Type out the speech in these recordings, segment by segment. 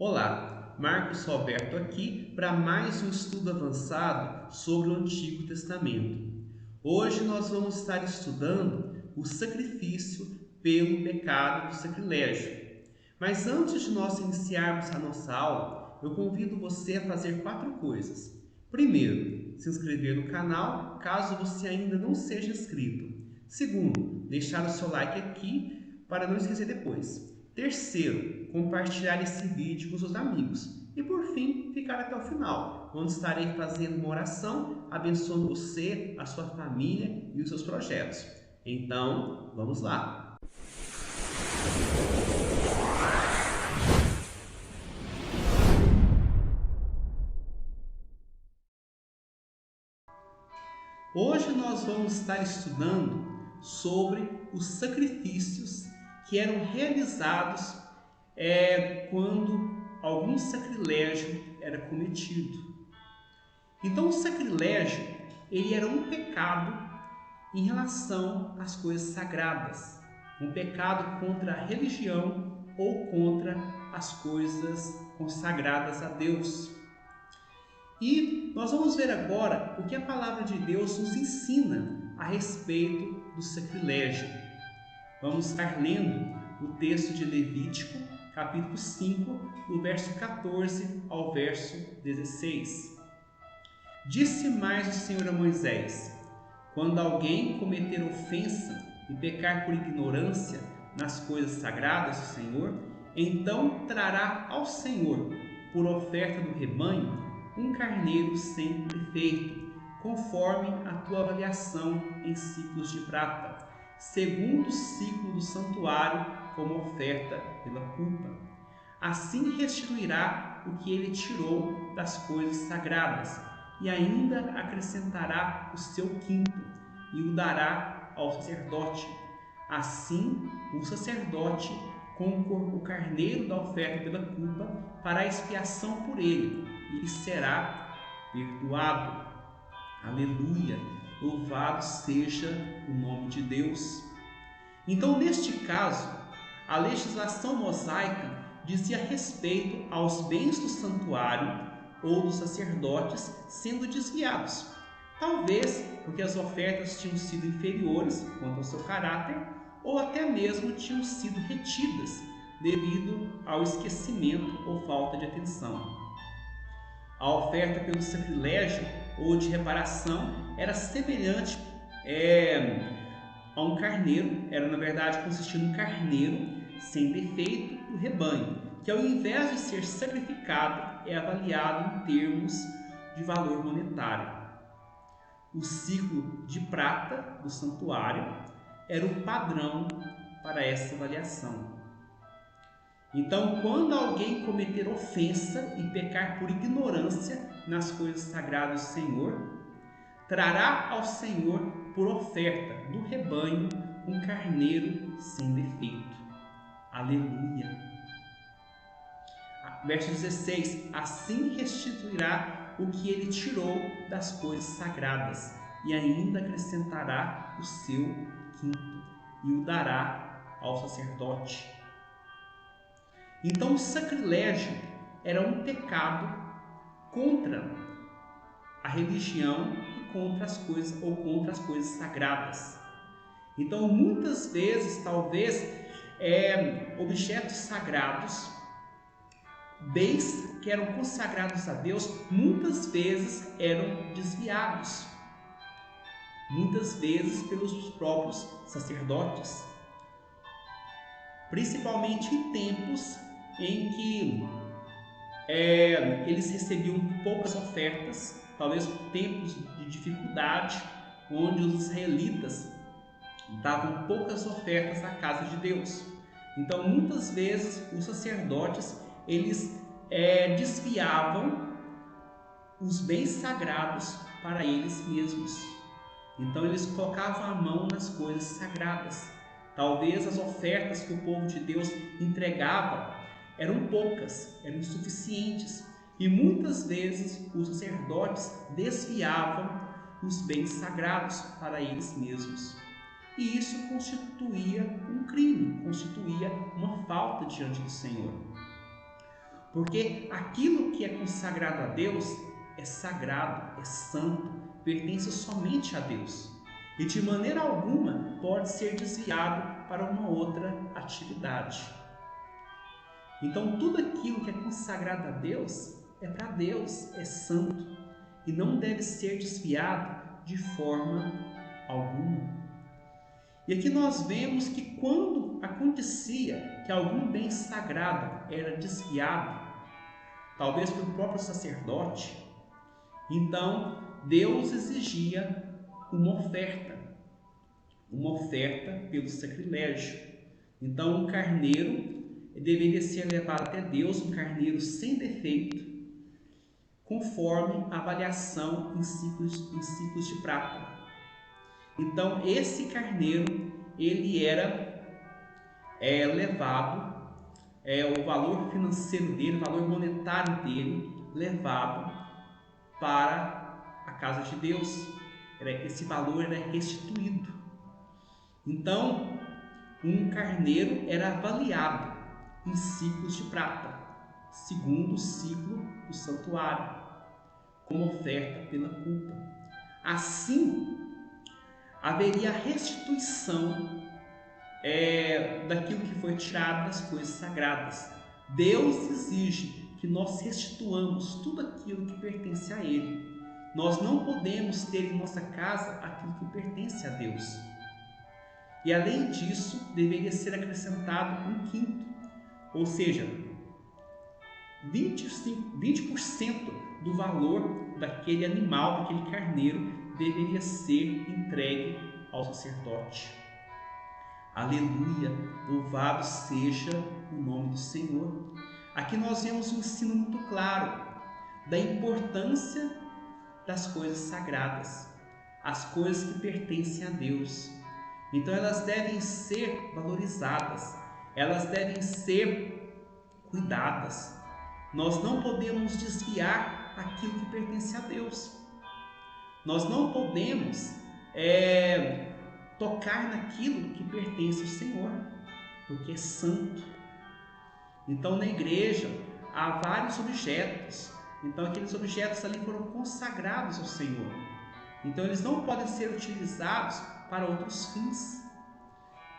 Olá, Marcos Roberto aqui para mais um estudo avançado sobre o Antigo Testamento. Hoje nós vamos estar estudando o sacrifício pelo pecado do sacrilégio. Mas antes de nós iniciarmos a nossa aula, eu convido você a fazer 4 coisas. Primeiro, se inscrever no canal, caso você ainda não seja inscrito. Segundo, deixar o seu like aqui para não esquecer depois. Terceiro, compartilhar esse vídeo com seus amigos. E por fim, ficar até o final, onde estarei fazendo uma oração, abençoando você, a sua família e os seus projetos. Então, vamos lá! Hoje nós vamos estar estudando sobre os sacrifícios que eram realizados quando algum sacrilégio era cometido. Então o sacrilégio ele era um pecado em relação às coisas sagradas, um pecado contra a religião ou contra as coisas consagradas a Deus. E nós vamos ver agora o que a palavra de Deus nos ensina a respeito do sacrilégio. Vamos estar lendo o texto de Levítico, capítulo 5, do verso 14 ao verso 16. Disse mais o Senhor a Moisés: quando alguém cometer ofensa e pecar por ignorância nas coisas sagradas do Senhor, então trará ao Senhor, por oferta do rebanho, um carneiro sem defeito, conforme a tua avaliação em ciclos de prata, segundo o ciclo do santuário, como oferta pela culpa. Assim restituirá o que ele tirou das coisas sagradas, e ainda acrescentará o seu quinto, e o dará ao sacerdote. Assim, o sacerdote, com o carneiro da oferta pela culpa, fará expiação por ele, e será perdoado. Aleluia! Louvado seja o nome de Deus. Então, neste caso, a legislação mosaica dizia respeito aos bens do santuário ou dos sacerdotes sendo desviados. Talvez porque as ofertas tinham sido inferiores quanto ao seu caráter, ou até mesmo tinham sido retidas devido ao esquecimento ou falta de atenção. A oferta pelo sacrilégio ou de reparação era semelhante a um carneiro, era na verdade consistia num carneiro sem defeito do rebanho, que ao invés de ser sacrificado é avaliado em termos de valor monetário. O ciclo de prata do santuário era o padrão para essa avaliação. Então, quando alguém cometer ofensa e pecar por ignorância nas coisas sagradas do Senhor, trará ao Senhor por oferta do rebanho um carneiro sem defeito. Aleluia! Verso 16: assim restituirá o que ele tirou das coisas sagradas, e ainda acrescentará o seu quinto, e o dará ao sacerdote. Então o sacrilégio era um pecado contra a religião e contra as coisas sagradas. Então muitas vezes, talvez, objetos sagrados, bens que eram consagrados a Deus, muitas vezes eram desviados, muitas vezes pelos próprios sacerdotes, principalmente em tempos em que eles recebiam poucas ofertas, talvez tempos de dificuldade, onde os israelitas davam poucas ofertas à casa de Deus. Então, muitas vezes, os sacerdotes eles desviavam os bens sagrados para eles mesmos. Então, eles colocavam a mão nas coisas sagradas. Talvez as ofertas que o povo de Deus entregava eram poucas, eram insuficientes, e muitas vezes os sacerdotes desviavam os bens sagrados para eles mesmos. E isso constituía um crime, constituía uma falta diante do Senhor. Porque aquilo que é consagrado a Deus é sagrado, é santo, pertence somente a Deus. E de maneira alguma pode ser desviado para uma outra atividade. Então tudo aquilo que é consagrado a Deus é para Deus, é santo e não deve ser desviado de forma alguma. E aqui nós vemos que quando acontecia que algum bem sagrado era desviado, talvez pelo próprio sacerdote, então Deus exigia uma oferta pelo sacrilégio. Então um carneiro deveria ser levado até Deus, um carneiro sem defeito, conforme a avaliação em ciclos de prata. Então esse carneiro ele era levado, o valor financeiro dele, o valor monetário dele, levado para a casa de Deus. Esse valor era restituído. Então um carneiro era avaliado em ciclos de prata, segundo o ciclo do santuário, como oferta pela culpa. Assim, haveria restituição daquilo que foi tirado das coisas sagradas. Deus exige que nós restituamos tudo aquilo que pertence a Ele. Nós não podemos ter em nossa casa aquilo que pertence a Deus. E além disso, deveria ser acrescentado um quinto, ou seja, 20% do valor daquele animal, daquele carneiro, deveria ser entregue ao sacerdote. Aleluia! Louvado seja o nome do Senhor. Aqui nós vemos um ensino muito claro da importância das coisas sagradas, as coisas que pertencem a Deus. Então elas devem ser valorizadas, elas devem ser cuidadas. Nós não podemos desviar aquilo que pertence a Deus. Nós não podemos tocar naquilo que pertence ao Senhor, porque é santo. Então na igreja há vários objetos. Então aqueles objetos ali foram consagrados ao Senhor. Então eles não podem ser utilizados para outros fins.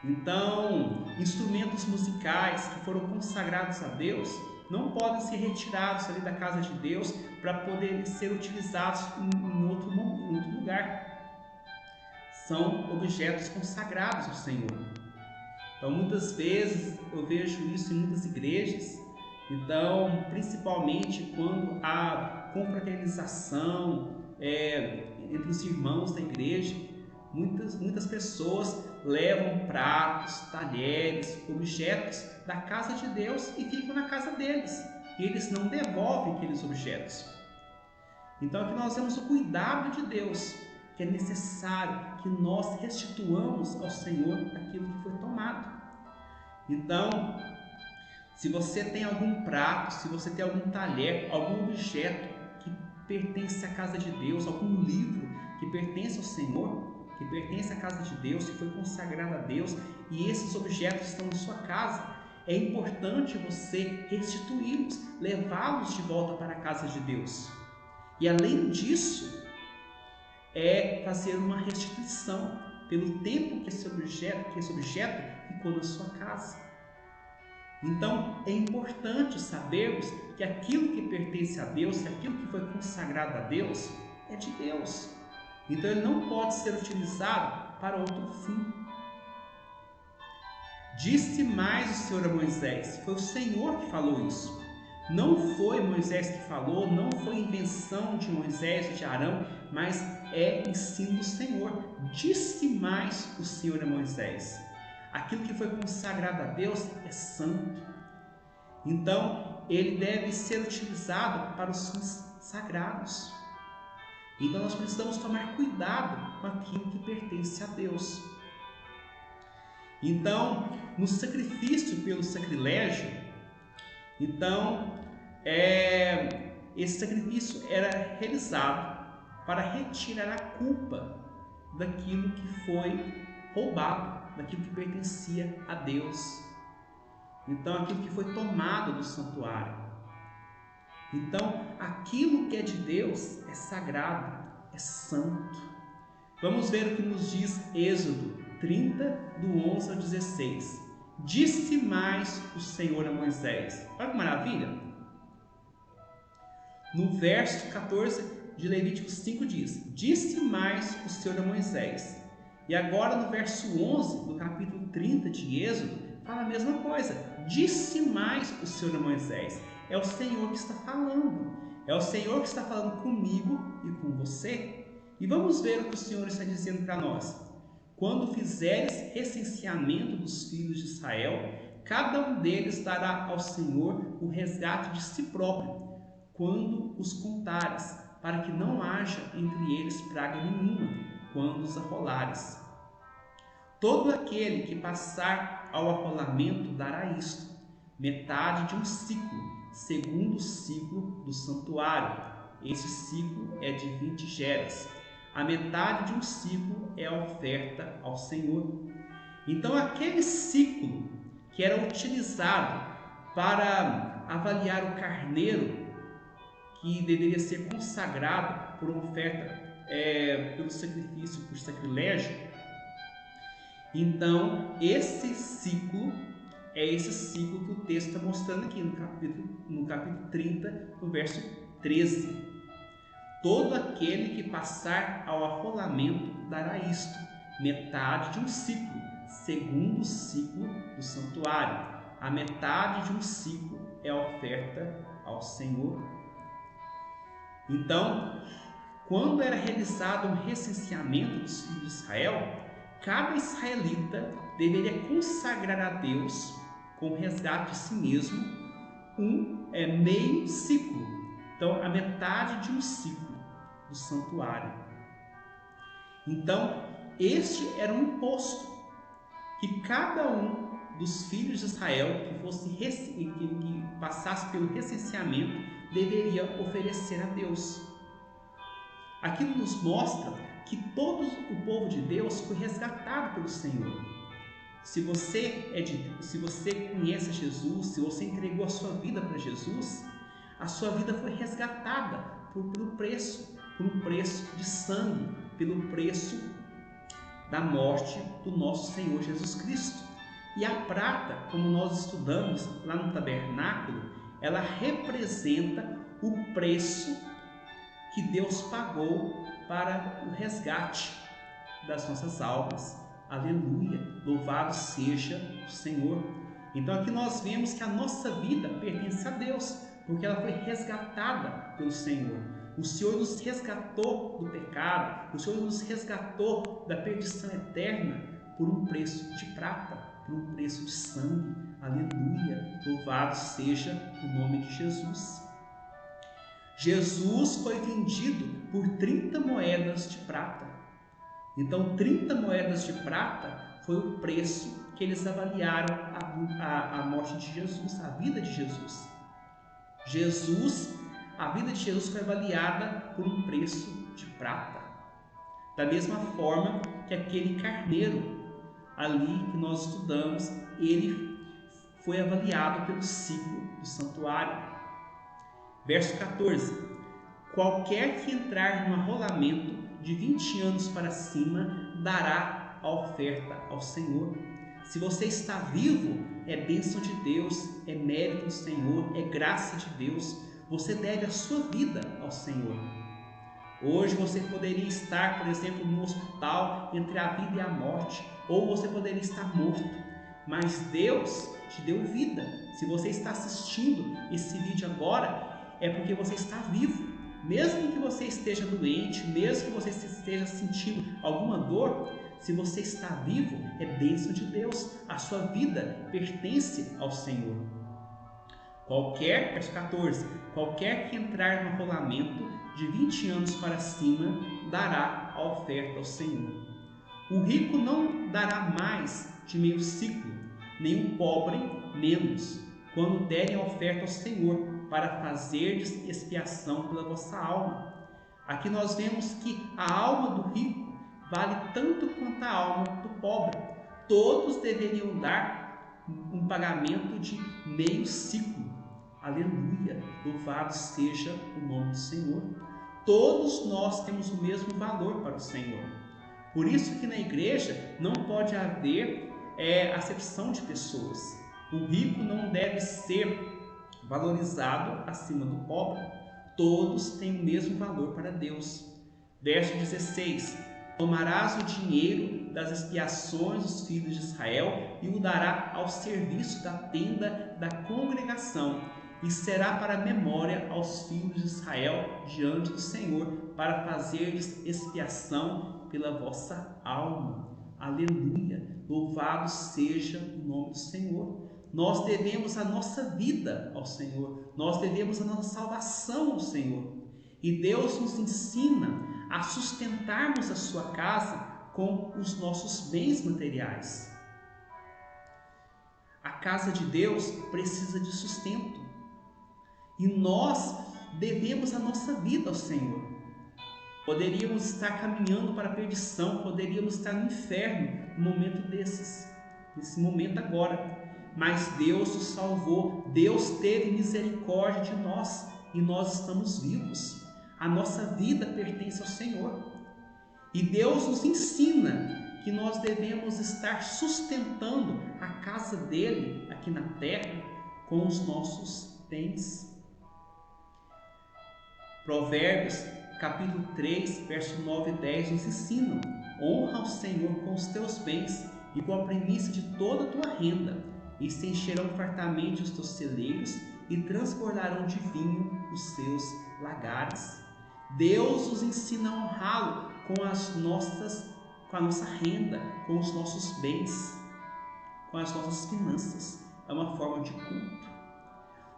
Então instrumentos musicais que foram consagrados a Deus não podem ser retirados ali da casa de Deus para poderem ser utilizados em outro lugar. São objetos consagrados ao Senhor. Então muitas vezes eu vejo isso em muitas igrejas. Então, principalmente quando há confraternização entre os irmãos da igreja, muitas pessoas levam pratos, talheres, objetos da casa de Deus e ficam na casa deles. E eles não devolvem aqueles objetos. Então aqui nós temos o cuidado de Deus, que é necessário que nós restituamos ao Senhor aquilo que foi tomado. Então, se você tem algum prato, se você tem algum talher, algum objeto que pertence à casa de Deus, algum livro que pertence ao Senhor, que pertence à casa de Deus, que foi consagrado a Deus, e esses objetos estão na sua casa, é importante você restituí-los, levá-los de volta para a casa de Deus. E além disso, fazer uma restituição pelo tempo que esse objeto ficou na sua casa. Então é importante sabermos que aquilo que pertence a Deus, que aquilo que foi consagrado a Deus, é de Deus. Então ele não pode ser utilizado para outro fim. Disse mais o Senhor a Moisés, foi o Senhor que falou isso. Não foi Moisés que falou, não foi invenção de Moisés ou de Arão, mas é ensino do Senhor. Disse mais o Senhor a Moisés. Aquilo que foi consagrado a Deus é santo. Então, ele deve ser utilizado para os fins sagrados. Então, nós precisamos tomar cuidado com aquilo que pertence a Deus. Então, no sacrifício pelo sacrilégio, esse sacrifício era realizado para retirar a culpa daquilo que foi roubado, daquilo que pertencia a Deus. Então aquilo que foi tomado do santuário. Então, aquilo que é de Deus é sagrado, é santo. Vamos ver o que nos diz Êxodo 30, do 11 ao 16. Disse mais o Senhor a Moisés. Olha que maravilha! No verso 14 de Levítico 5 diz: Disse mais o Senhor a Moisés. E agora no verso 11 do capítulo 30 de Êxodo, fala a mesma coisa. Disse mais o Senhor a Moisés. É o Senhor que está falando. É o Senhor que está falando comigo e com você. E vamos ver o que o Senhor está dizendo para nós. Quando fizeres recenseamento dos filhos de Israel, cada um deles dará ao Senhor o resgate de si próprio, quando os contares, para que não haja entre eles praga nenhuma, quando os arrolares. Todo aquele que passar ao arrolamento dará isto, metade de um ciclo, segundo o ciclo do santuário. Esse ciclo é de 20 geras. A metade de um ciclo é a oferta ao Senhor. Então, aquele ciclo que era utilizado para avaliar o carneiro, que deveria ser consagrado por uma oferta, pelo sacrifício, por sacrilégio. Então, esse ciclo é esse ciclo que o texto está mostrando aqui no capítulo 30, no verso 13. Todo aquele que passar ao arrolamento dará isto, metade de um ciclo, segundo o ciclo do santuário. A metade de um ciclo é a oferta ao Senhor. Então, quando era realizado um recenseamento dos filhos de Israel, cada israelita deveria consagrar a Deus, com resgate de si mesmo, meio ciclo. Então, a metade de um ciclo do santuário. Então, este era um imposto que cada um dos filhos de Israel que passasse pelo recenseamento deveria oferecer a Deus. Aquilo nos mostra que todo o povo de Deus foi resgatado pelo Senhor. Se você conhece Jesus, se você entregou a sua vida para Jesus, a sua vida foi resgatada por um preço de sangue, pelo preço da morte do nosso Senhor Jesus Cristo. E a prata, como nós estudamos lá no tabernáculo, ela representa o preço que Deus pagou para o resgate das nossas almas. Aleluia! Louvado seja o Senhor. Então aqui nós vemos que a nossa vida pertence a Deus, porque ela foi resgatada pelo Senhor. O Senhor nos resgatou do pecado, o Senhor nos resgatou da perdição eterna por um preço de prata, por um preço de sangue. Aleluia! Louvado seja o nome de Jesus. Jesus foi vendido por 30 moedas de prata. Então, 30 moedas de prata foi o preço que eles avaliaram a morte de Jesus, a vida de Jesus. A vida de Jesus foi avaliada por um preço de prata. Da mesma forma que aquele carneiro ali que nós estudamos, ele foi avaliado pelo ciclo do santuário. Verso 14: qualquer que entrar no arrolamento de 20 anos para cima dará a oferta ao Senhor. Se você está vivo, é bênção de Deus, é mérito do Senhor, é graça de Deus. Você deve a sua vida ao Senhor. Hoje você poderia estar, por exemplo, no hospital entre a vida e a morte, ou você poderia estar morto, mas Deus te deu vida. Se você está assistindo esse vídeo agora, é porque você está vivo. Mesmo que você esteja doente, mesmo que você esteja sentindo alguma dor, se você está vivo, é bênção de Deus. A sua vida pertence ao Senhor. Verso 14, qualquer que entrar no arrolamento de 20 anos para cima dará a oferta ao Senhor. O rico não dará mais de meio ciclo, nem o pobre menos, quando derem a oferta ao Senhor, para fazerdes expiação pela vossa alma. Aqui nós vemos que a alma do rico vale tanto quanto a alma do pobre. Todos deveriam dar um pagamento de meio ciclo. Aleluia! Louvado seja o nome do Senhor. Todos nós temos o mesmo valor para o Senhor. Por isso que na igreja não pode haver acepção de pessoas. O rico não deve ser valorizado acima do pobre. Todos têm o mesmo valor para Deus. Verso 16: tomarás o dinheiro das expiações dos filhos de Israel e o dará ao serviço da tenda da congregação, e será para memória aos filhos de Israel diante do Senhor, para fazer-lhes expiação pela vossa alma. Aleluia! Louvado seja o nome do Senhor. Nós devemos a nossa vida ao Senhor, nós devemos a nossa salvação ao Senhor. E Deus nos ensina a sustentarmos a sua casa com os nossos bens materiais. A casa de Deus precisa de sustento. E nós devemos a nossa vida ao Senhor. Poderíamos estar caminhando para a perdição, poderíamos estar no inferno no momento nesse momento agora. Mas Deus nos salvou, Deus teve misericórdia de nós e nós estamos vivos. A nossa vida pertence ao Senhor. E Deus nos ensina que nós devemos estar sustentando a casa dele aqui na terra com os nossos bens. Provérbios capítulo 3, verso 9 e 10 nos ensinam: honra ao Senhor com os teus bens e com a primícia de toda a tua renda, e se encherão fartamente os teus celeiros e transbordarão de vinho os seus lagares. Deus nos ensina a honrá-lo com a nossa renda, com os nossos bens, com as nossas finanças. É uma forma de culto.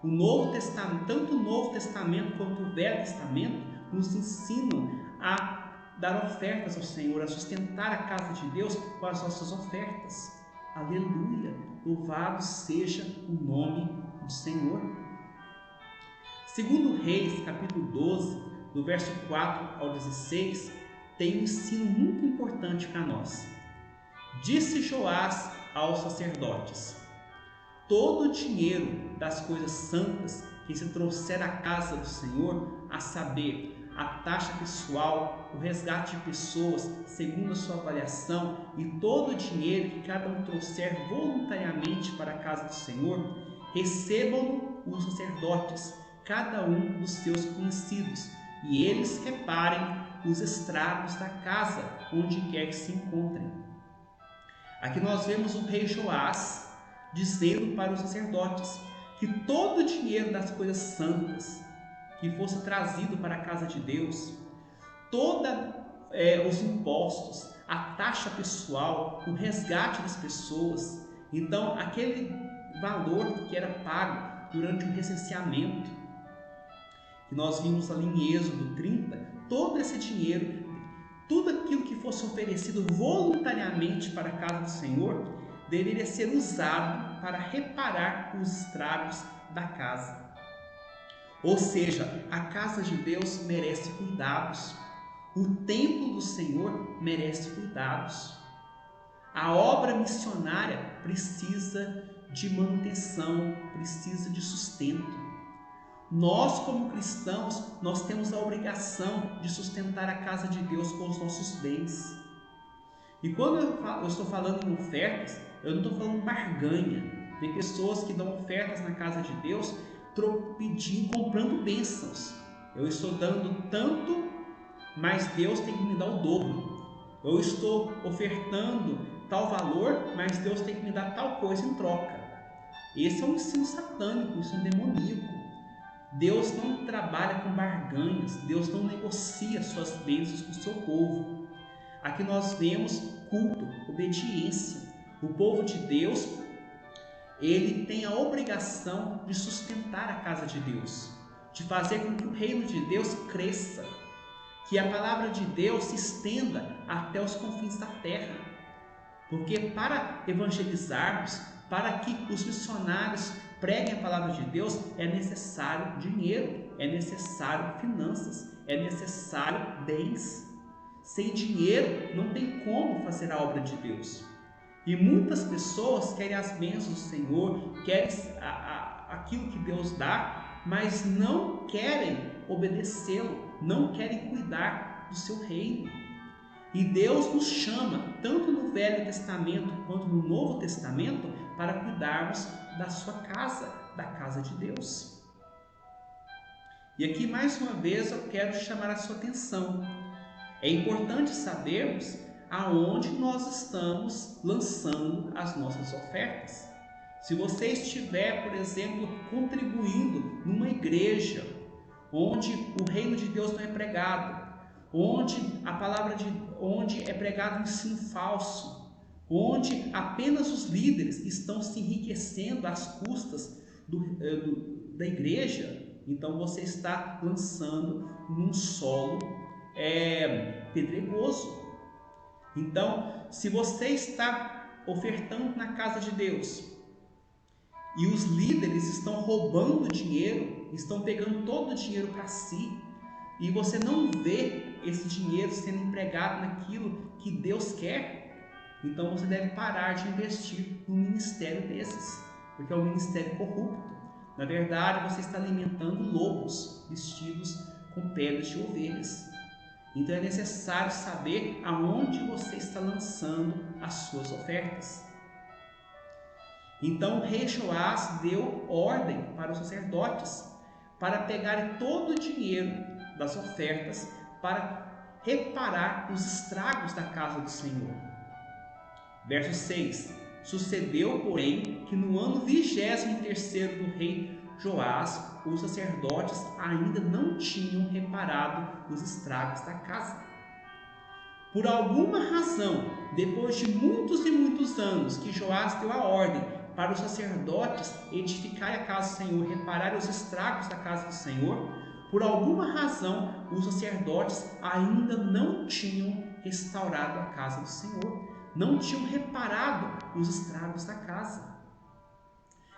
O Novo Testamento, tanto o Novo Testamento quanto o Velho Testamento, nos ensinam a dar ofertas ao Senhor, a sustentar a casa de Deus com as nossas ofertas. Aleluia! Louvado seja o nome do Senhor. Segundo Reis, capítulo 12, do verso 4 ao 16, tem um ensino muito importante para nós. Disse Joás aos sacerdotes: todo o dinheiro das coisas santas que se trouxer à casa do Senhor, a saber, a taxa pessoal, o resgate de pessoas segundo a sua avaliação, e todo o dinheiro que cada um trouxer voluntariamente para a casa do Senhor, recebam-no os sacerdotes, cada um dos seus conhecidos, e eles reparem os estragos da casa, onde quer que se encontrem. Aqui nós vemos o rei Joás dizendo para os sacerdotes que todo o dinheiro das coisas santas que fosse trazido para a casa de Deus, todos os impostos, a taxa pessoal, o resgate das pessoas, então aquele valor que era pago durante o recenseamento, que nós vimos ali em Êxodo 30, todo esse dinheiro, tudo aquilo que fosse oferecido voluntariamente para a casa do Senhor, deveria ser usado para reparar os estragos da casa. Ou seja, a casa de Deus merece cuidados. O templo do Senhor merece cuidados. A obra missionária precisa de manutenção, precisa de sustento. Nós, como cristãos, nós temos a obrigação de sustentar a casa de Deus com os nossos bens. E quando eu estou falando em ofertas, eu não estou falando barganha. Tem pessoas que dão ofertas na casa de Deus pedindo, comprando bênçãos. Eu estou dando tanto, mas Deus tem que me dar o dobro. Eu estou ofertando tal valor, mas Deus tem que me dar tal coisa em troca. Esse é um ensino satânico, um ensino demoníaco. Deus não trabalha com barganhas, Deus não negocia suas bênçãos com o seu povo. Aqui nós vemos culto, obediência. O povo de Deus, ele tem a obrigação de sustentar a casa de Deus, de fazer com que o reino de Deus cresça, que a palavra de Deus se estenda até os confins da terra. Porque para evangelizarmos, para que os missionários preguem a palavra de Deus, é necessário dinheiro, é necessário finanças, é necessário bens. Sem dinheiro não tem como fazer a obra de Deus. E muitas pessoas querem as bênçãos do Senhor, querem aquilo que Deus dá, mas não querem obedecê-lo, não querem cuidar do seu reino. E Deus nos chama, tanto no Velho Testamento quanto no Novo Testamento, para cuidarmos da sua casa, da casa de Deus. E aqui, mais uma vez, eu quero chamar a sua atenção. É importante sabermos aonde nós estamos lançando as nossas ofertas. Se você estiver, por exemplo, contribuindo numa igreja onde o reino de Deus não é pregado, onde onde é pregado um ensino falso, onde apenas os líderes estão se enriquecendo às custas da igreja, então você está lançando num solo pedregoso. Então, se você está ofertando na casa de Deus e os líderes estão roubando dinheiro, estão pegando todo o dinheiro para si, e você não vê esse dinheiro sendo empregado naquilo que Deus quer, então você deve parar de investir num ministério desses, porque é um ministério corrupto. Na verdade, você está alimentando lobos vestidos com peles de ovelhas. Então é necessário saber aonde você está lançando as suas ofertas. Então o rei Joás deu ordem para os sacerdotes para pegarem todo o dinheiro das ofertas para reparar os estragos da casa do Senhor. Verso 6. Sucedeu, porém, que no ano 23º do rei Joás, os sacerdotes ainda não tinham reparado os estragos da casa. Por alguma razão, depois de muitos e muitos anos que Joás deu a ordem para os sacerdotes edificarem a casa do Senhor, repararem os estragos da casa do Senhor, por alguma razão os sacerdotes ainda não tinham restaurado a casa do Senhor, não tinham reparado os estragos da casa.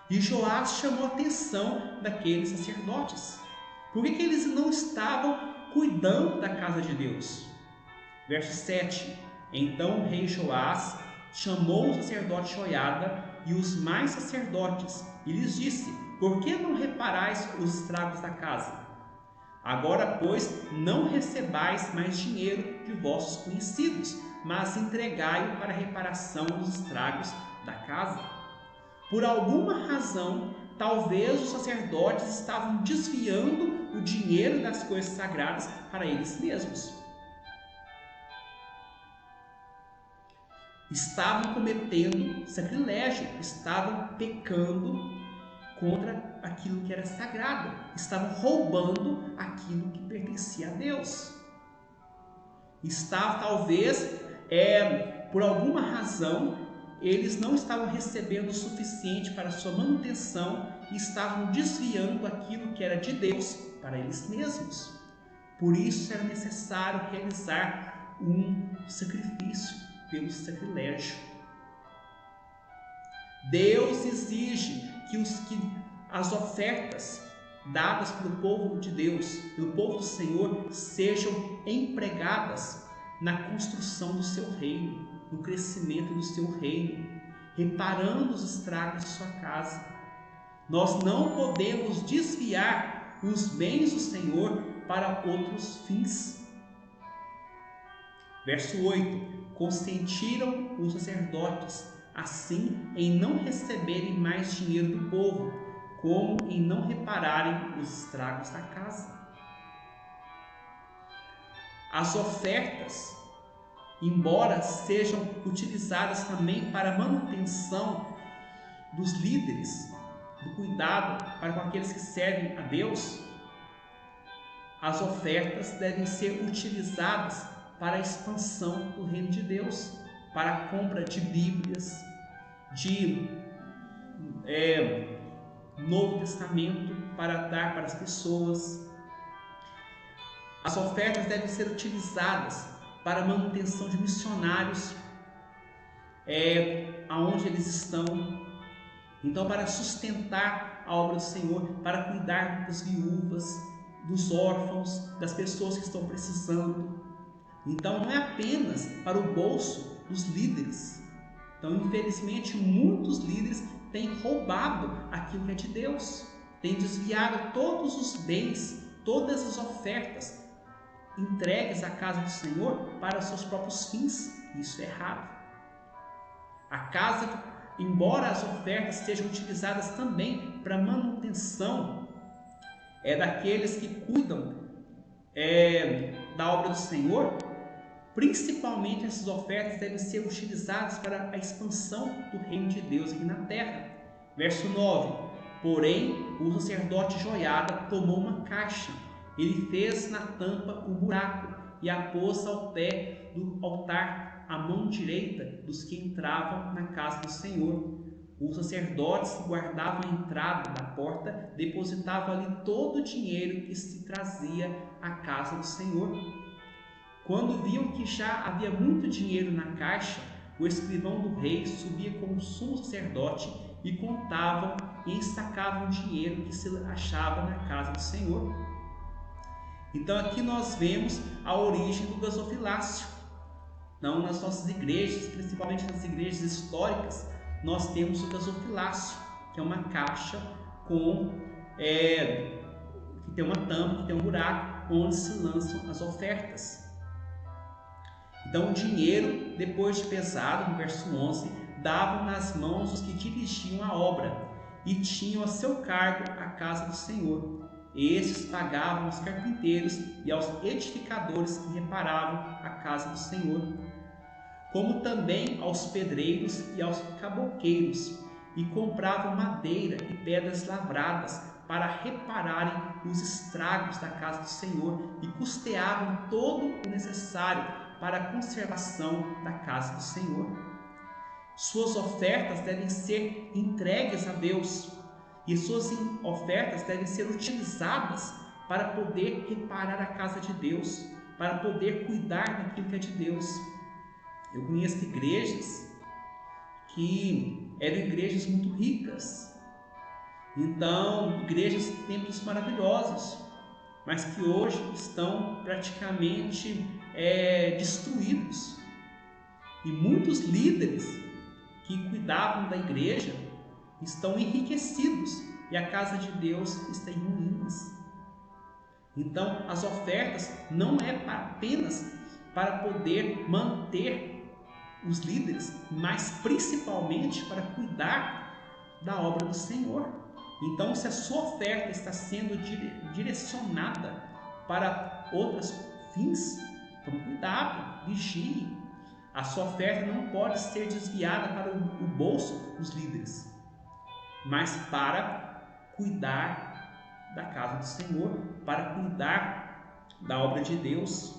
E Joás chamou a atenção daqueles sacerdotes. Por que eles não estavam cuidando da casa de Deus? Verso 7. Então o rei Joás chamou o sacerdote Joiada e os mais sacerdotes e lhes disse: por que não reparais os estragos da casa? Agora, pois, não recebais mais dinheiro de vossos conhecidos, mas entregai-o para a reparação dos estragos da casa. Por alguma razão, talvez os sacerdotes estavam desviando o dinheiro das coisas sagradas para eles mesmos. Estavam cometendo sacrilégio, estavam pecando contra aquilo que era sagrado, estavam roubando aquilo que pertencia a Deus. Talvez, por alguma razão, eles não estavam recebendo o suficiente para sua manutenção e estavam desviando aquilo que era de Deus para eles mesmos. Por isso era necessário realizar um sacrifício pelo sacrilégio. Deus exige que as ofertas dadas pelo povo de Deus, pelo povo do Senhor, sejam empregadas na construção do seu reino, no crescimento do seu reino, reparando os estragos de sua casa. Nós não podemos desviar os bens do Senhor para outros fins. Verso 8. Consentiram os sacerdotes assim em não receberem mais dinheiro do povo, como em não repararem os estragos da casa. As ofertas, embora sejam utilizadas também para a manutenção dos líderes, do cuidado para com aqueles que servem a Deus, as ofertas devem ser utilizadas para a expansão do reino de Deus, para a compra de Bíblias, de Novo Testamento para dar para as pessoas. As ofertas devem ser utilizadas para a manutenção de missionários aonde eles estão. Então, para sustentar a obra do Senhor, para cuidar das viúvas, dos órfãos, das pessoas que estão precisando. Então, não é apenas para o bolso dos líderes. Então, infelizmente, muitos líderes tem roubado aquilo que é de Deus, tem desviado todos os bens, todas as ofertas entregues à casa do Senhor para os seus próprios fins. Isso é errado. A casa, embora as ofertas sejam utilizadas também para manutenção daqueles que cuidam da obra do Senhor, principalmente essas ofertas devem ser utilizadas para a expansão do reino de Deus aqui na terra. Verso 9: porém, o sacerdote Joiada tomou uma caixa, ele fez na tampa um buraco e a pôs ao pé do altar, à mão direita dos que entravam na casa do Senhor. Os sacerdotes que guardavam a entrada da porta depositavam ali todo o dinheiro que se trazia à casa do Senhor. Quando viam que já havia muito dinheiro na caixa, o escrivão do rei subia com o sumo sacerdote e contavam e ensacavam o dinheiro que se achava na casa do Senhor. Então aqui nós vemos a origem do gasofilácio. Então, nas nossas igrejas, principalmente nas igrejas históricas, nós temos o gasofilácio, que é uma caixa que tem uma tampa, que tem um buraco, onde se lançam as ofertas. Então o dinheiro, depois de pesado, no verso 11, davam nas mãos dos que dirigiam a obra e tinham a seu cargo a casa do Senhor. Estes pagavam aos carpinteiros e aos edificadores que reparavam a casa do Senhor, como também aos pedreiros e aos caboqueiros, e compravam madeira e pedras lavradas para repararem os estragos da casa do Senhor e custeavam todo o necessário para a conservação da casa do Senhor. Suas ofertas devem ser entregues a Deus e suas ofertas devem ser utilizadas para poder reparar a casa de Deus, para poder cuidar daquilo que é de Deus. Eu conheço igrejas que eram igrejas muito ricas, então igrejas, templos maravilhosos, mas que hoje estão praticamente destruídos. E muitos líderes que cuidavam da igreja estão enriquecidos e a casa de Deus está em ruínas. Então, as ofertas não é apenas para poder manter os líderes, mas principalmente para cuidar da obra do Senhor. Então, se a sua oferta está sendo direcionada para outros fins, tome cuidado, vigie. A sua oferta não pode ser desviada para o bolso dos líderes, mas para cuidar da casa do Senhor, para cuidar da obra de Deus.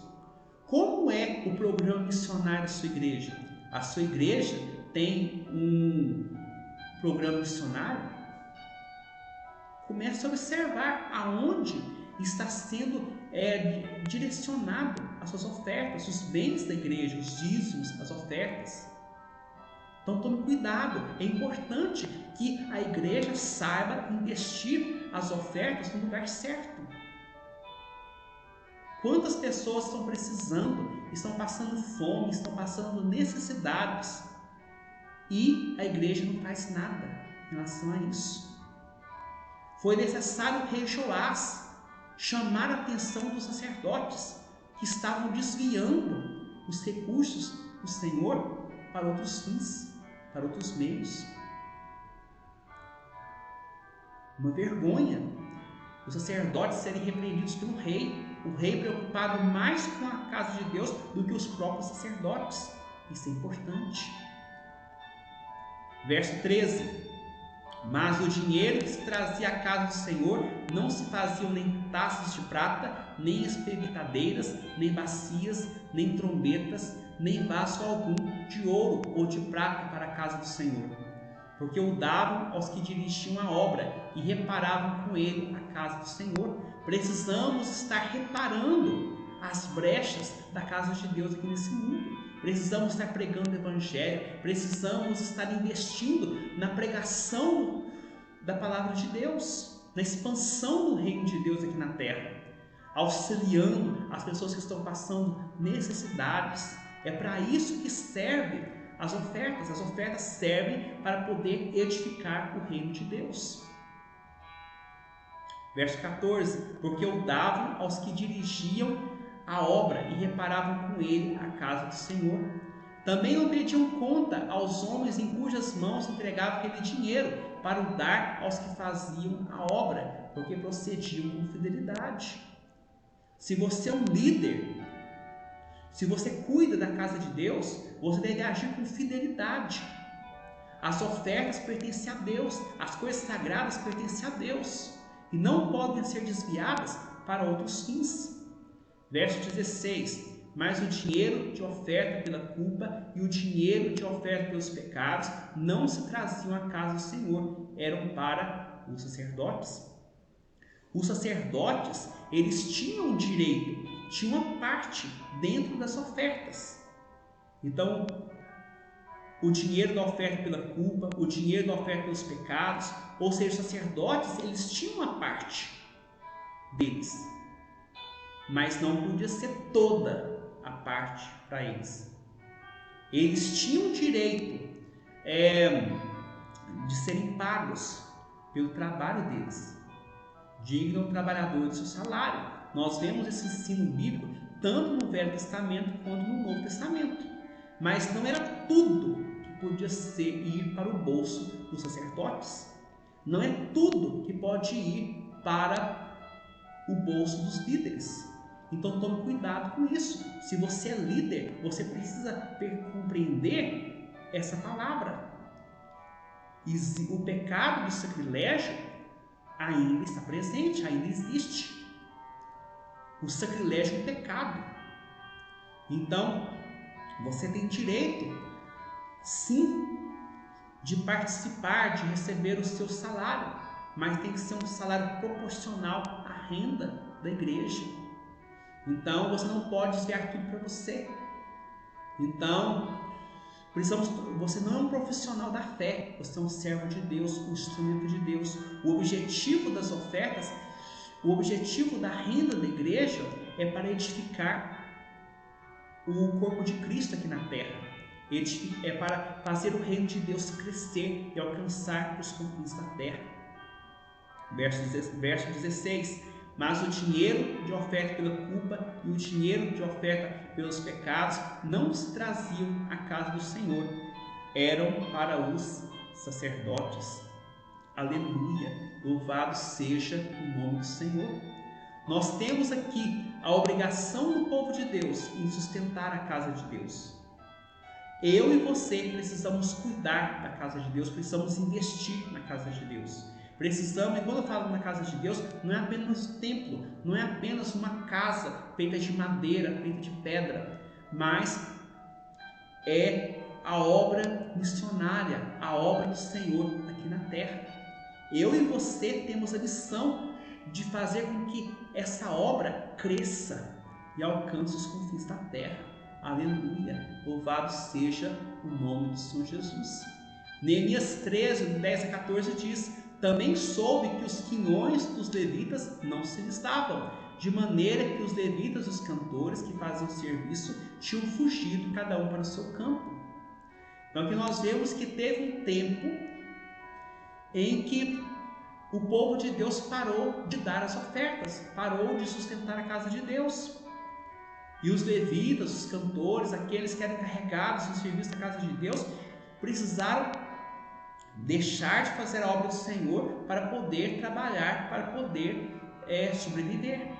Como é o programa missionário da sua igreja? A sua igreja tem um programa missionário? Comece a observar aonde está sendo direcionado as suas ofertas, os bens da igreja, os dízimos, as ofertas. Então tome cuidado, é importante que a igreja saiba investir as ofertas no lugar certo. Quantas pessoas estão precisando, estão passando fome, estão passando necessidades e a igreja não faz nada em relação a isso? Foi necessário o rei Joás chamar a atenção dos sacerdotes que estavam desviando os recursos do Senhor para outros fins, para outros meios. Uma vergonha os sacerdotes serem repreendidos pelo rei, o rei preocupado mais com a casa de Deus do que os próprios sacerdotes. Isso é importante. Verso 13: mas o dinheiro que se trazia à casa do Senhor não se faziam nem taças de prata, nem espevitadeiras, nem bacias, nem trombetas, nem vaso algum de ouro ou de prata para a casa do Senhor, porque o davam aos que dirigiam a obra e reparavam com ele a casa do Senhor. Precisamos estar reparando as brechas da casa de Deus aqui nesse mundo. Precisamos estar pregando o Evangelho, precisamos estar investindo na pregação da Palavra de Deus, na expansão do reino de Deus aqui na terra, auxiliando as pessoas que estão passando necessidades. É para isso que serve as ofertas servem para poder edificar o reino de Deus. Verso 14, porque o davam aos que dirigiam a obra e reparavam com ele a casa do Senhor. Também não pediam conta aos homens em cujas mãos entregava aquele dinheiro, para o dar aos que faziam a obra, porque procediam com fidelidade. Se você é um líder, se você cuida da casa de Deus, você deve agir com fidelidade. As ofertas pertencem a Deus, as coisas sagradas pertencem a Deus e não podem ser desviadas para outros fins. Verso 16, mas o dinheiro de oferta pela culpa e o dinheiro de oferta pelos pecados não se traziam à casa do Senhor, eram para os sacerdotes. Os sacerdotes, eles tinham direito, tinham uma parte dentro das ofertas. Então, o dinheiro da oferta pela culpa, o dinheiro da oferta pelos pecados, ou seja, os sacerdotes, eles tinham uma parte deles, mas não podia ser toda a parte para eles. Eles tinham direito de serem pagos pelo trabalho deles. Digno ao trabalhador do seu salário. Nós vemos esse ensino bíblico tanto no Velho Testamento quanto no Novo Testamento. Mas não era tudo que podia ir para o bolso dos sacerdotes. Não é tudo que pode ir para o bolso dos líderes. Então tome cuidado com isso. Se você é líder, você precisa compreender essa palavra. E o pecado do sacrilégio ainda está presente, ainda existe. O sacrilégio é um pecado. Então, você tem direito, sim, de participar, de receber o seu salário, mas tem que ser um salário proporcional à renda da igreja. Então, você não pode desviar tudo para você. Então, você não é um profissional da fé, você é um servo de Deus, um instrumento de Deus. O objetivo das ofertas, o objetivo da renda da igreja é para edificar o corpo de Cristo aqui na terra. É para fazer o reino de Deus crescer e alcançar os confins da terra. Verso 16, mas o dinheiro de oferta pela culpa e o dinheiro de oferta pelos pecados não se traziam à casa do Senhor, eram para os sacerdotes. Aleluia! Louvado seja o nome do Senhor. Nós temos aqui a obrigação do povo de Deus em sustentar a casa de Deus. Eu e você precisamos cuidar da casa de Deus, precisamos investir na casa de Deus. Precisamos, e quando eu falo na casa de Deus, não é apenas um templo, não é apenas uma casa feita de madeira, feita de pedra, mas é a obra missionária, a obra do Senhor aqui na terra. Eu e você temos a missão de fazer com que essa obra cresça e alcance os confins da terra. Aleluia! Louvado seja o nome do Senhor Jesus. Neemias 13, 10 a 14 diz: também soube que os quinhões dos levitas não se listavam, de maneira que os levitas e os cantores que faziam serviço tinham fugido cada um para o seu campo. Então aqui nós vemos que teve um tempo em que o povo de Deus parou de dar as ofertas, parou de sustentar a casa de Deus. E os levitas, os cantores, aqueles que eram encarregados do serviço da casa de Deus, precisaram deixar de fazer a obra do Senhor para poder trabalhar, para poder sobreviver.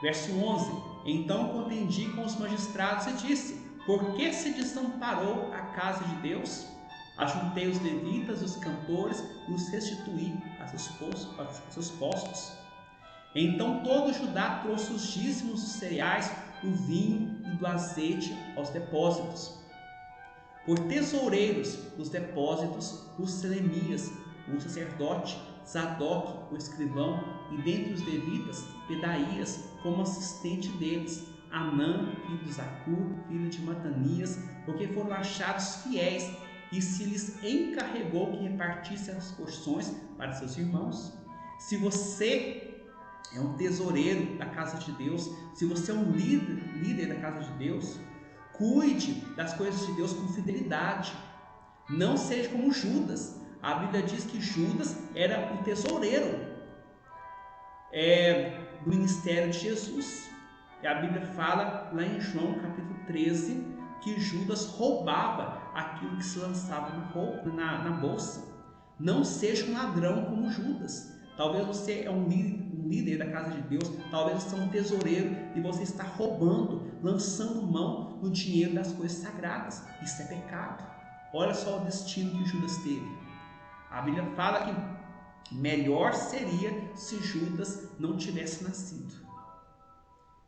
Verso 11: então contendi com os magistrados e disse: por que se desamparou a casa de Deus? Ajuntei os levitas, os cantores e os restituí a seus postos. Então todo Judá trouxe os dízimos dos cereais, do vinho e do azeite aos depósitos. Por tesoureiros dos depósitos, os Selemias, o sacerdote, Zadoc, o escrivão, e dentre os levitas, Pedaías, como assistente deles, Anã, filho de Zacur, filho de Matanias, porque foram achados fiéis, e se lhes encarregou que repartissem as porções para seus irmãos. Se você é um tesoureiro da casa de Deus, se você é um líder da casa de Deus, Cuide das coisas de Deus com fidelidade. Não seja como Judas. A Bíblia diz que Judas era o tesoureiro do ministério de Jesus. E a Bíblia fala lá em João capítulo 13 que Judas roubava aquilo que se lançava na bolsa. Não seja um ladrão como Judas. Talvez você é um líder da casa de Deus, talvez você é um tesoureiro e você está roubando, lançando mão no dinheiro das coisas sagradas. Isso é pecado. Olha só o destino que Judas teve. A Bíblia fala que melhor seria se Judas não tivesse nascido.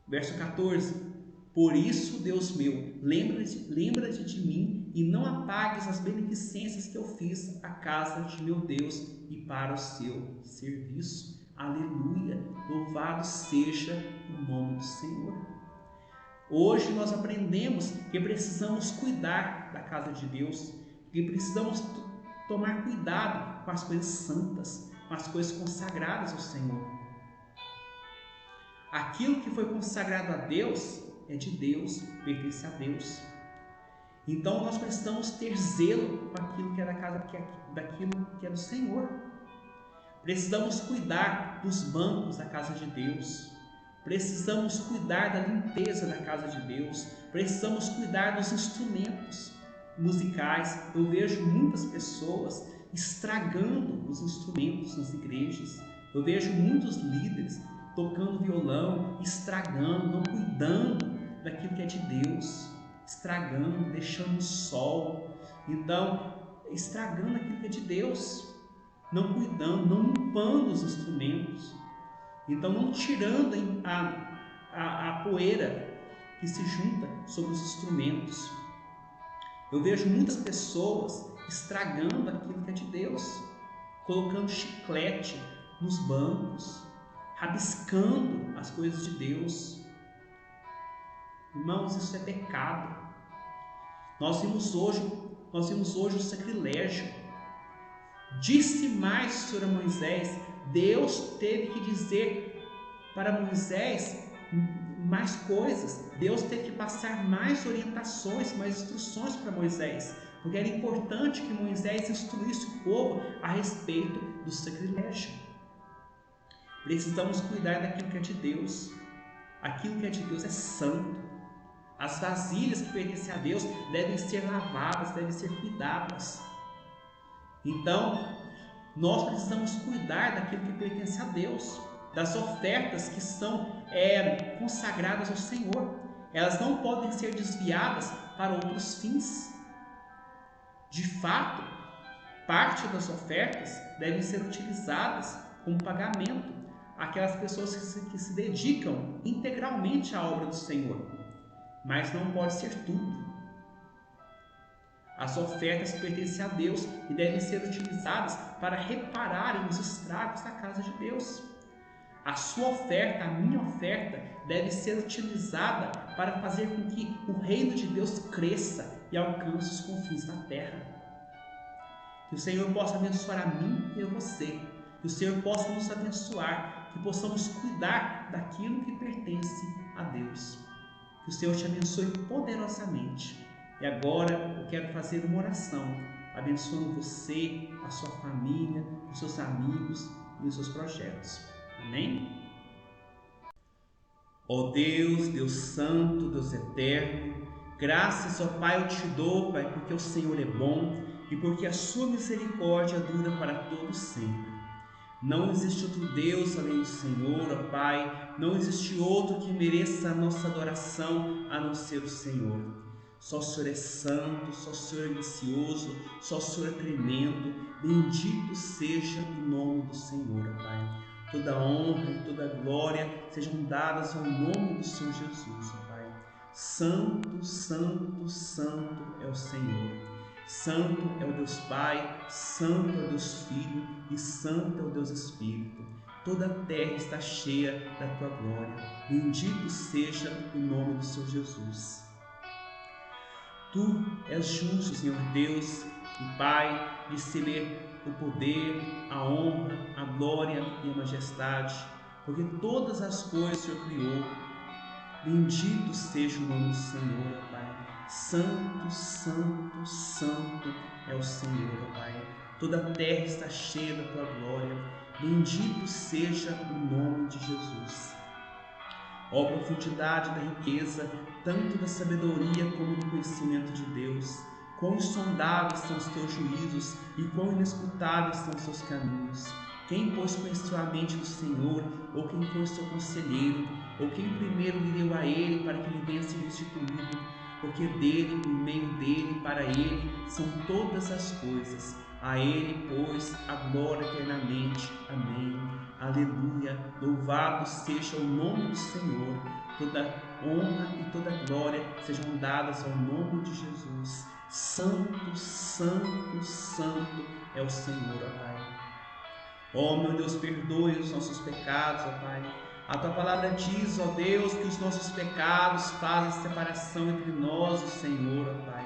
Verso 14. Por isso, Deus meu, lembra-te de mim e não apagues as beneficências que eu fiz à casa de meu Deus e para o seu serviço. Aleluia! Louvado seja o nome do Senhor. Hoje nós aprendemos que precisamos cuidar da casa de Deus, que precisamos tomar cuidado com as coisas santas, com as coisas consagradas ao Senhor. Aquilo que foi consagrado a Deus é de Deus, pertence a Deus. Então nós precisamos ter zelo com aquilo que é da casa, daquilo que é do Senhor. Precisamos cuidar dos bancos da casa de Deus. Precisamos cuidar da limpeza da casa de Deus. Precisamos cuidar dos instrumentos musicais. Eu vejo muitas pessoas estragando os instrumentos nas igrejas. Eu vejo muitos líderes tocando violão, estragando, não cuidando daquilo que é de Deus, estragando, deixando o sol, então estragando aquilo que é de Deus, não cuidando, não limpando os instrumentos, então não tirando a poeira que se junta sobre os instrumentos. Eu vejo muitas pessoas estragando aquilo que é de Deus, colocando chiclete nos bancos, rabiscando as coisas de Deus. Irmãos, isso é pecado. Nós vimos hoje o sacrilégio. Disse mais o Senhor a Moisés. Deus teve que dizer para Moisés mais coisas. Deus teve que passar mais orientações, mais instruções para Moisés, porque era importante que Moisés instruísse o povo a respeito do sacrilégio. Precisamos cuidar daquilo que é de Deus. Aquilo que é de Deus é santo. As vasilhas que pertencem a Deus devem ser lavadas, devem ser cuidadas. Então, nós precisamos cuidar daquilo que pertence a Deus, das ofertas que são consagradas ao Senhor. Elas não podem ser desviadas para outros fins. De fato, parte das ofertas devem ser utilizadas como pagamento àquelas pessoas que se dedicam integralmente à obra do Senhor. Mas não pode ser tudo. As ofertas pertencem a Deus e devem ser utilizadas para repararem os estragos da casa de Deus. A sua oferta, a minha oferta, deve ser utilizada para fazer com que o reino de Deus cresça e alcance os confins da terra. Que o Senhor possa abençoar a mim e a você. Que o Senhor possa nos abençoar, que possamos cuidar daquilo que pertence a Deus. Que o Senhor te abençoe poderosamente. E agora eu quero fazer uma oração, abençoando você, a sua família, os seus amigos e os seus projetos. Amém? Ó Deus, Deus Santo, Deus Eterno, graças, ó Pai, eu te dou, Pai, porque o Senhor é bom e porque a sua misericórdia dura para todos sempre. Não existe outro Deus além do Senhor, ó Pai, não existe outro que mereça a nossa adoração a não ser o Senhor. Só o Senhor é santo, só o Senhor é gracioso, só o Senhor é tremendo. Bendito seja o nome do Senhor, ó Pai. Toda honra e toda glória sejam dadas ao nome do Senhor Jesus, ó Pai. Santo, santo, santo é o Senhor. Santo é o Deus Pai, santo é o Deus Filho e santo é o Deus Espírito. Toda a terra está cheia da tua glória. Bendito seja o nome do Senhor Jesus. Tu és justo, Senhor Deus e Pai, de receber o poder, a honra, a glória e a majestade, porque todas as coisas o Senhor criou. Bendito seja o nome do Senhor, Pai. Santo, santo, santo é o Senhor, ó Pai. Toda a terra está cheia da tua glória. Bendito seja o nome de Jesus. Ó profundidade da riqueza, tanto da sabedoria como do conhecimento de Deus. Quão insondáveis são os teus juízos e quão inescrutáveis são os seus caminhos. Quem, pois, conheceu a mente do Senhor, ou quem foi o seu conselheiro, ou quem primeiro lhe deu a ele para que lhe venha ser restituído? Porque dele, por meio dele, para ele, são todas as coisas. A ele, pois, a glória eternamente. Amém. Aleluia. Louvado seja o nome do Senhor. Toda honra e toda glória sejam dadas ao nome de Jesus. Santo, santo, santo é o Senhor, ó Pai. Ó meu Deus, perdoe os nossos pecados, ó Pai. A tua palavra diz, ó Deus, que os nossos pecados fazem separação entre nós e o Senhor, ó Pai.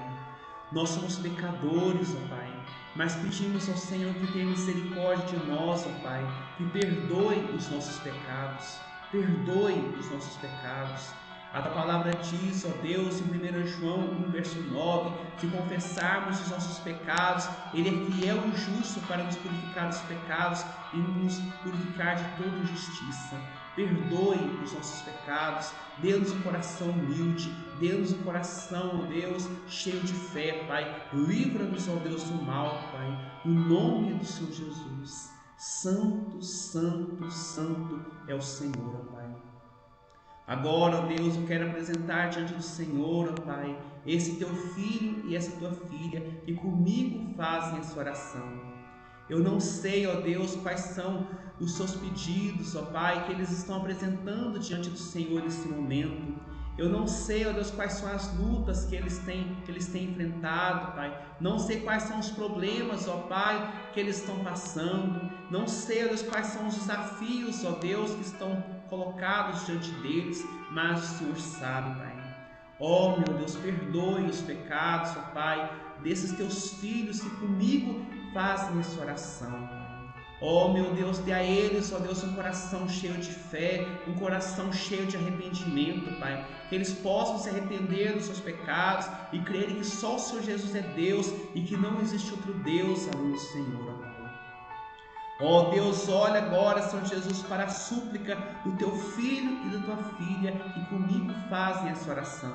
Nós somos pecadores, ó Pai, mas pedimos ao Senhor que tenha misericórdia de nós, ó Pai, que perdoe os nossos pecados, perdoe os nossos pecados. A tua palavra diz, ó Deus, em 1 João 1, verso 9, que confessarmos os nossos pecados, Ele é fiel e justo para nos purificar dos pecados e nos purificar de toda injustiça. Perdoe os nossos pecados, dê-nos um coração humilde, dê-nos um coração, ó Deus, cheio de fé, Pai. Livra-nos, ó Deus, do mal, Pai, em nome do Senhor Jesus. Santo, santo, santo é o Senhor, ó Pai. Agora, ó Deus, eu quero apresentar diante do Senhor, ó Pai, esse teu filho e essa tua filha que comigo fazem essa oração. Eu não sei, ó Deus, quais são os seus pedidos, ó Pai, que eles estão apresentando diante do Senhor nesse momento. Eu não sei, ó Deus, quais são as lutas que eles têm enfrentado, Pai. Não sei quais são os problemas, ó Pai, que eles estão passando. Não sei, ó Deus, quais são os desafios, ó Deus, que estão colocados diante deles, mas o Senhor sabe, Pai. Ó meu Deus, perdoe os pecados, ó Pai, desses teus filhos que comigo fazem essa oração. Ó meu Deus, dê a eles, ó Deus, um coração cheio de fé, um coração cheio de arrependimento, Pai. Que eles possam se arrepender dos seus pecados e crerem que só o Senhor Jesus é Deus e que não existe outro Deus além do Senhor, ó Pai. Ó Deus, olha agora, Senhor Jesus, para a súplica do teu filho e da tua filha que comigo fazem essa oração.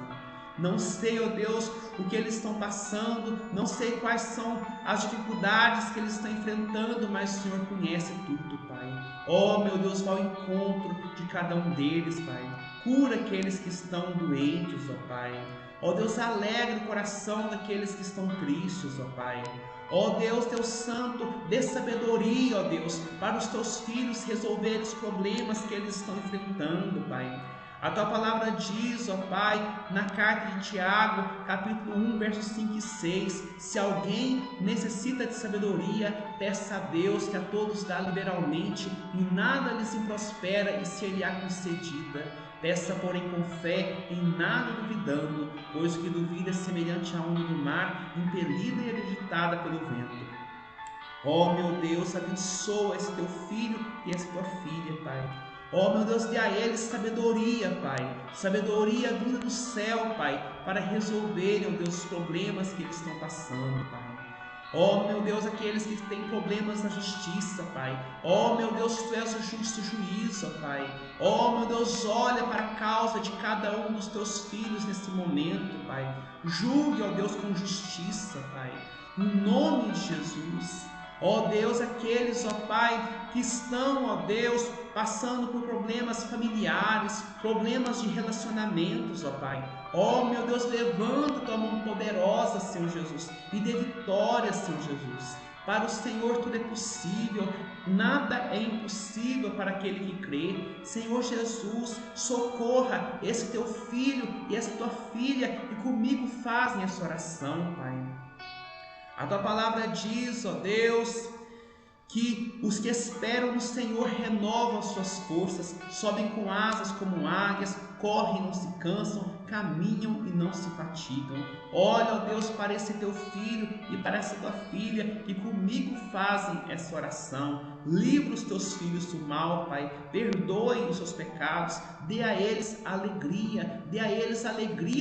Não sei, ó Deus, o que eles estão passando, não sei quais são as dificuldades que eles estão enfrentando, mas o Senhor conhece tudo, Pai. Ó meu Deus, vá ao encontro de cada um deles, Pai. Cura aqueles que estão doentes, ó Pai. Ó Deus, alegre o coração daqueles que estão tristes, ó Pai. Ó Deus, teu santo, dê sabedoria, ó Deus, para os teus filhos resolverem os problemas que eles estão enfrentando, Pai. A tua palavra diz, ó Pai, na carta de Tiago, capítulo 1, versos 5 e 6, se alguém necessita de sabedoria, peça a Deus, que a todos dá liberalmente, e nada lhes improspera e ser-lhe-á concedida. Peça, porém, com fé, em nada duvidando, pois o que duvida é semelhante à onda do mar, impelida e agitada pelo vento. Ó meu Deus, abençoa esse teu filho e essa tua filha, Pai. Ó meu Deus, dê a eles sabedoria, Pai, sabedoria vinda do céu, Pai, para resolverem, ó Deus, os problemas que eles estão passando, Pai. Ó meu Deus, aqueles que têm problemas na justiça, Pai. Ó meu Deus, Tu és o justo juiz, ó Pai. Ó meu Deus, olha para a causa de cada um dos Teus filhos nesse momento, Pai. Julgue, ó Deus, com justiça, Pai. Em nome de Jesus. Ó Deus, aqueles, ó Pai, que estão, ó Deus, passando por problemas familiares, problemas de relacionamentos, ó Pai. Ó meu Deus, levanta tua mão poderosa, Senhor Jesus, e dê vitória, Senhor Jesus. Para o Senhor tudo é possível, nada é impossível para aquele que crê. Senhor Jesus, socorra esse teu filho e essa tua filha que comigo fazem essa oração, Pai. A tua palavra diz, ó Deus, que os que esperam no Senhor renovam as suas forças, sobem com asas como águias, correm e não se cansam, caminham e não se fatigam. Olha, ó Deus, para esse teu filho e para essa tua filha que comigo fazem essa oração. Livra os teus filhos do mal, Pai, perdoe os seus pecados, dê a eles alegria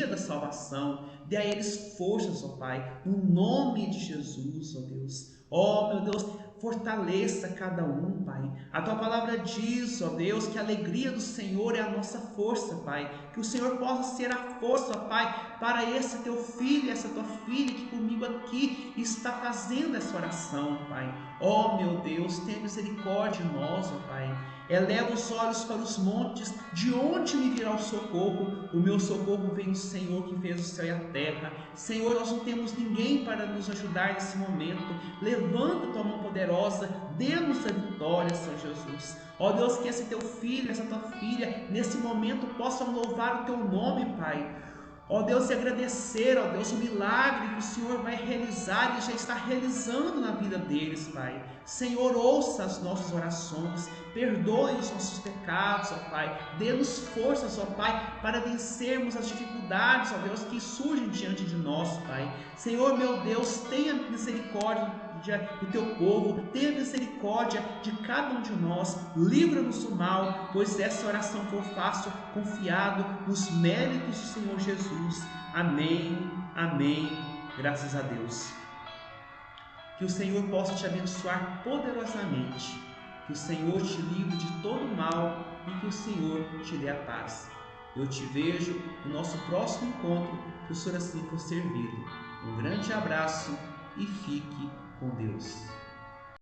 da salvação, dê a eles forças, ó Pai, no nome de Jesus, ó Deus. Ó, meu Deus, fortaleça cada um, Pai. A tua palavra diz, ó Deus, que a alegria do Senhor é a nossa força, Pai. Que o Senhor possa ser a força, Pai, para esse teu filho, essa tua filha que comigo aqui está fazendo essa oração, Pai. Ó, meu Deus, tenha misericórdia de nós, ó Pai. Eleva os olhos para os montes, de onde me virá o socorro? O meu socorro vem do Senhor que fez o céu e a terra. Senhor, nós não temos ninguém para nos ajudar nesse momento. Levanta tua mão poderosa, dê-nos a vitória, Senhor Jesus. Ó Deus, que esse teu filho, essa tua filha, nesse momento possam louvar o teu nome, Pai. Ó Deus, e agradecer, ó Deus, o milagre que o Senhor vai realizar e já está realizando na vida deles, Pai. Senhor, ouça as nossas orações, perdoe os nossos pecados, ó Pai. Dê-nos forças, ó Pai, para vencermos as dificuldades, ó Deus, que surgem diante de nós, Pai. Senhor, meu Deus, tenha misericórdia do teu povo, tenha misericórdia de cada um de nós, livra-nos do mal, pois essa oração que eu faço confiado nos méritos do Senhor Jesus. Amém, amém, graças a Deus. Que o Senhor possa te abençoar poderosamente, que o Senhor te livre de todo mal e que o Senhor te dê a paz. Eu te vejo no nosso próximo encontro, que o Senhor assim for servido. Um grande abraço e fique com Deus.